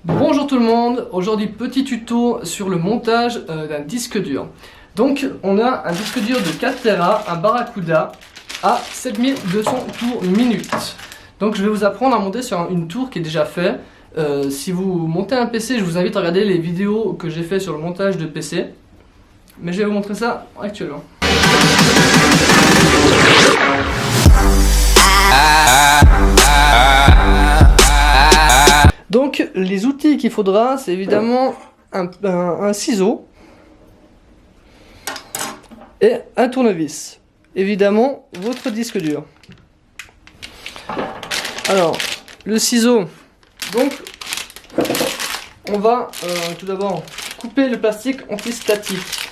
Bonjour tout le monde, aujourd'hui petit tuto sur le montage d'un disque dur. Donc on a un disque dur de 4 Tera, un Barracuda à 7200 tours minute. Donc je vais vous apprendre à monter sur une tour qui est déjà faite. Si vous montez un PC, je vous invite à regarder les vidéos que j'ai fait sur le montage de PC. Mais je vais vous montrer ça actuellement. Donc les outils qu'il faudra, c'est évidemment un ciseau et un tournevis. Évidemment votre disque dur. Alors le ciseau, donc on va tout d'abord couper le plastique antistatique.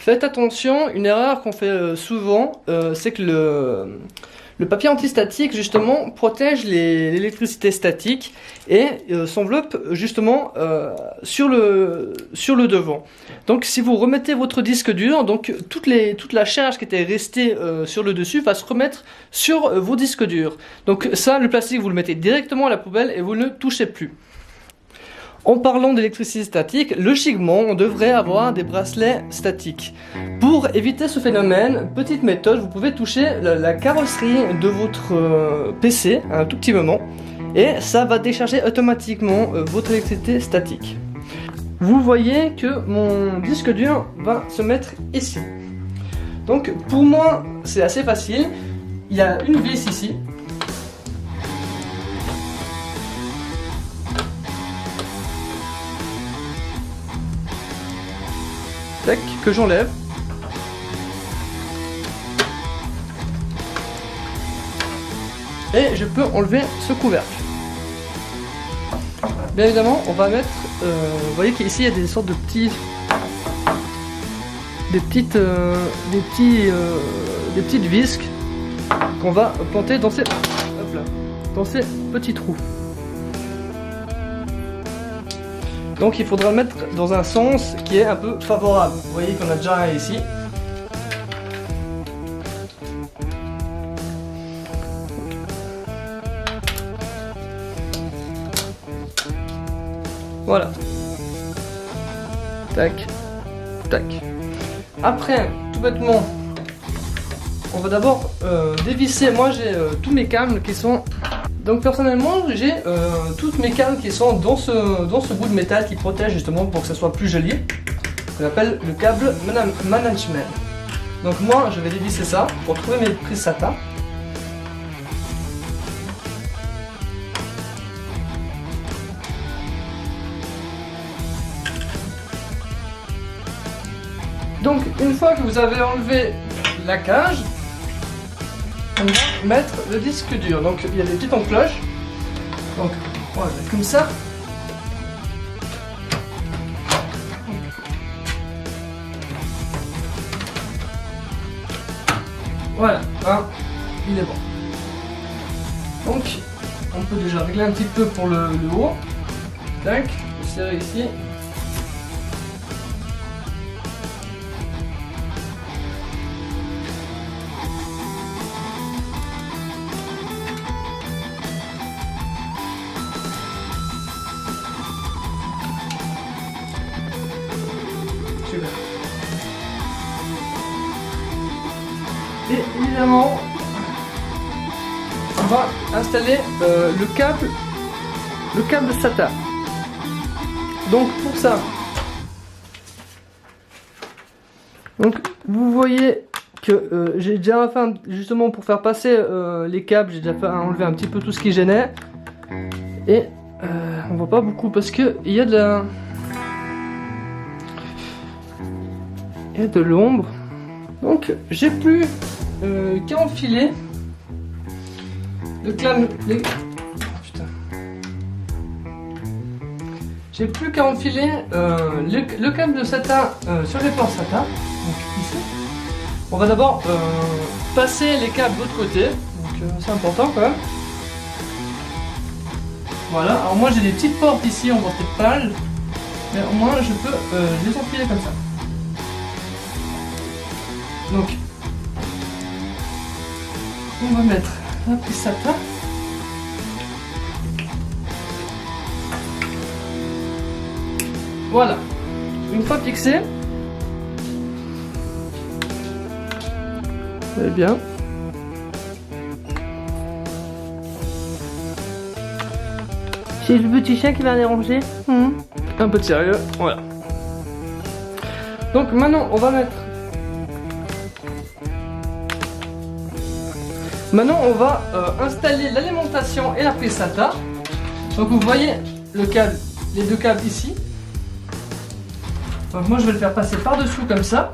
Faites attention, une erreur qu'on fait souvent, c'est que le papier antistatique justement protège l'électricité statique et s'enveloppe justement sur le devant. Donc si vous remettez votre disque dur, donc toute la charge qui était restée sur le dessus va se remettre sur vos disques durs. Donc ça, le plastique, vous le mettez directement à la poubelle et vous ne touchez plus. En parlant d'électricité statique, logiquement, on devrait avoir des bracelets statiques. Pour éviter ce phénomène, petite méthode, vous pouvez toucher la carrosserie de votre PC un tout petit moment et ça va décharger automatiquement votre électricité statique. Vous voyez que mon disque dur va se mettre ici. Donc pour moi, c'est assez facile. Il y a une vis ici. Que j'enlève. Et je peux enlever ce couvercle. Bien évidemment, on va mettre, vous voyez qu'ici il y a des sortes de petits, des petites vis qu'on va planter dans ces, hop là, dans ces petits trous. Donc il faudra le mettre dans un sens qui est un peu favorable. Vous voyez qu'on a déjà un ici. Voilà. Tac. Tac. Après, tout bêtement, on va d'abord dévisser. Moi j'ai tous mes câbles qui sont... Donc personnellement, j'ai toutes mes câbles qui sont dans ce bout de métal qui protège justement pour que ça soit plus joli. On appelle le câble management. Donc moi, je vais dévisser ça pour trouver mes prises SATA. Donc une fois que vous avez enlevé la cage, on va mettre le disque dur. Donc il y a des petites encloches. Donc on va le mettre comme ça. Voilà, hein, il est bon. Donc on peut déjà régler un petit peu pour le haut. Tac, je vais serrer ici. Et évidemment, on va installer le câble SATA. Donc pour ça, donc vous voyez que j'ai déjà fait justement pour faire passer les câbles, j'ai déjà fait enlever un petit peu tout ce qui gênait. Et on voit pas beaucoup parce que il y a de l'ombre. Donc j'ai plus qu'à enfiler le câble. J'ai plus qu'à enfiler le câble de SATA sur les ports SATA. Donc ici, on va d'abord passer les câbles de l'autre côté. Donc c'est important quand même. Voilà. Alors moi j'ai des petites portes ici, on voit peut-être pas, mais au moins je peux les enfiler comme ça. Donc On va mettre la prise SATA. Voilà. Une fois fixé, très bien. C'est le petit chien qui va déranger. Un peu de sérieux, voilà. Donc maintenant on va mettre. Maintenant on va installer l'alimentation et la prise SATA. Donc vous voyez le câble, les deux câbles ici. Donc moi je vais le faire passer par-dessous comme ça.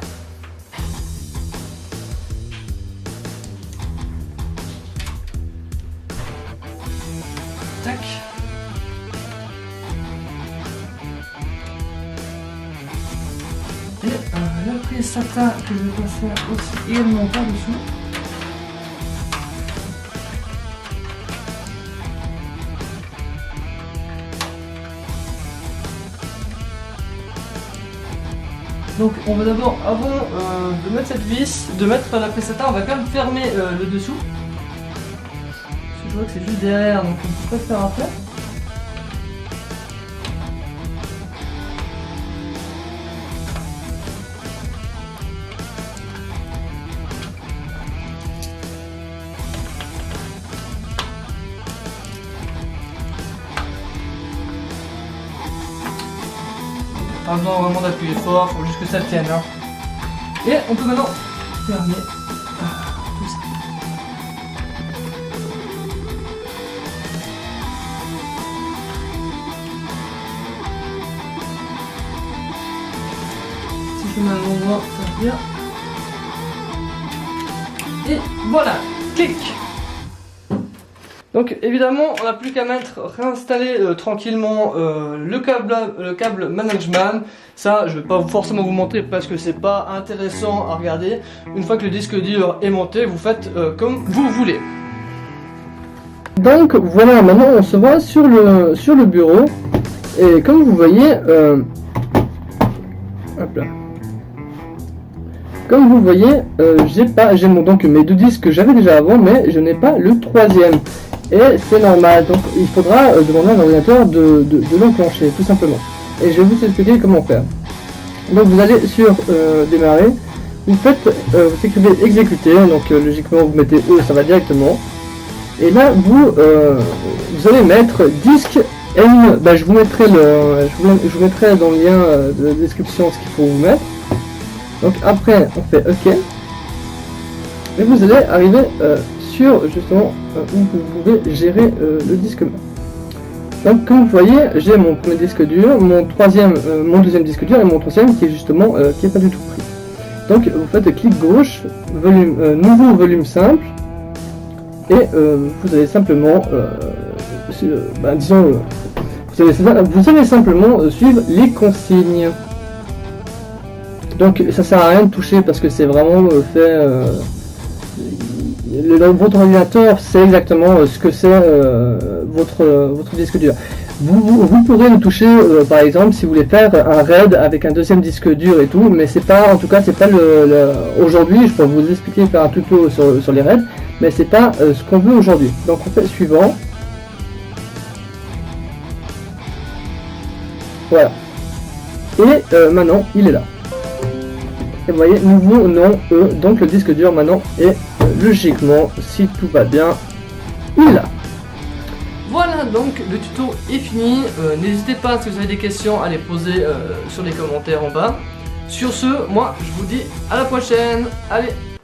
Tac. Et la prise SATA que je vais passer aussi également par-dessous. Donc on va d'abord, avant de mettre cette vis, de mettre la prise SATA, on va quand même fermer le dessous. Parce que je vois que c'est juste derrière, donc on ne peut pas le faire après. Pas besoin vraiment d'appuyer fort, faut juste que ça tienne. Hein. Et on peut maintenant fermer tout ça. Si je mets un endroit, ça va bien. Et voilà, clic. Donc évidemment, on n'a plus qu'à réinstaller tranquillement le câble management. Ça, je vais pas forcément vous montrer parce que c'est pas intéressant à regarder. Une fois que le disque dur est monté, vous faites comme vous voulez. Donc voilà, maintenant on se voit sur le bureau. Et comme vous voyez, hop là. Comme vous voyez, j'ai donc mes deux disques que j'avais déjà avant, mais je n'ai pas le troisième. Et c'est normal, donc il faudra demander à un ordinateur de l'enclencher, tout simplement. Et je vais vous expliquer comment faire. Donc vous allez sur démarrer, vous écrivez exécuter, donc logiquement vous mettez E, ça va directement. Et là vous allez mettre disque N, je vous mettrai dans le lien de description ce qu'il faut vous mettre. Donc après on fait OK. Et vous allez arriver sur justement où vous pouvez gérer le disque mère. Donc comme vous voyez, j'ai mon premier disque dur, mon deuxième disque dur et mon troisième qui est justement qui est pas du tout pris. Donc vous faites clic gauche, nouveau volume simple, et vous allez simplement vous allez simplement suivre les consignes. Donc ça sert à rien de toucher parce que c'est vraiment fait. Votre ordinateur sait exactement ce que c'est votre disque dur. Vous pourrez le toucher par exemple si vous voulez faire un RAID avec un deuxième disque dur et tout, mais c'est pas, en tout cas c'est pas aujourd'hui, je peux vous expliquer, faire un tuto sur les RAID, mais c'est pas ce qu'on veut aujourd'hui. Donc on fait suivant. Voilà. Et maintenant il est là. Et vous voyez, nouveau nom E, donc le disque dur maintenant est logiquement, si tout va bien, il est là. Voilà, donc le tuto est fini. N'hésitez pas, si vous avez des questions, à les poser sur les commentaires en bas. Sur ce, moi je vous dis à la prochaine. Allez!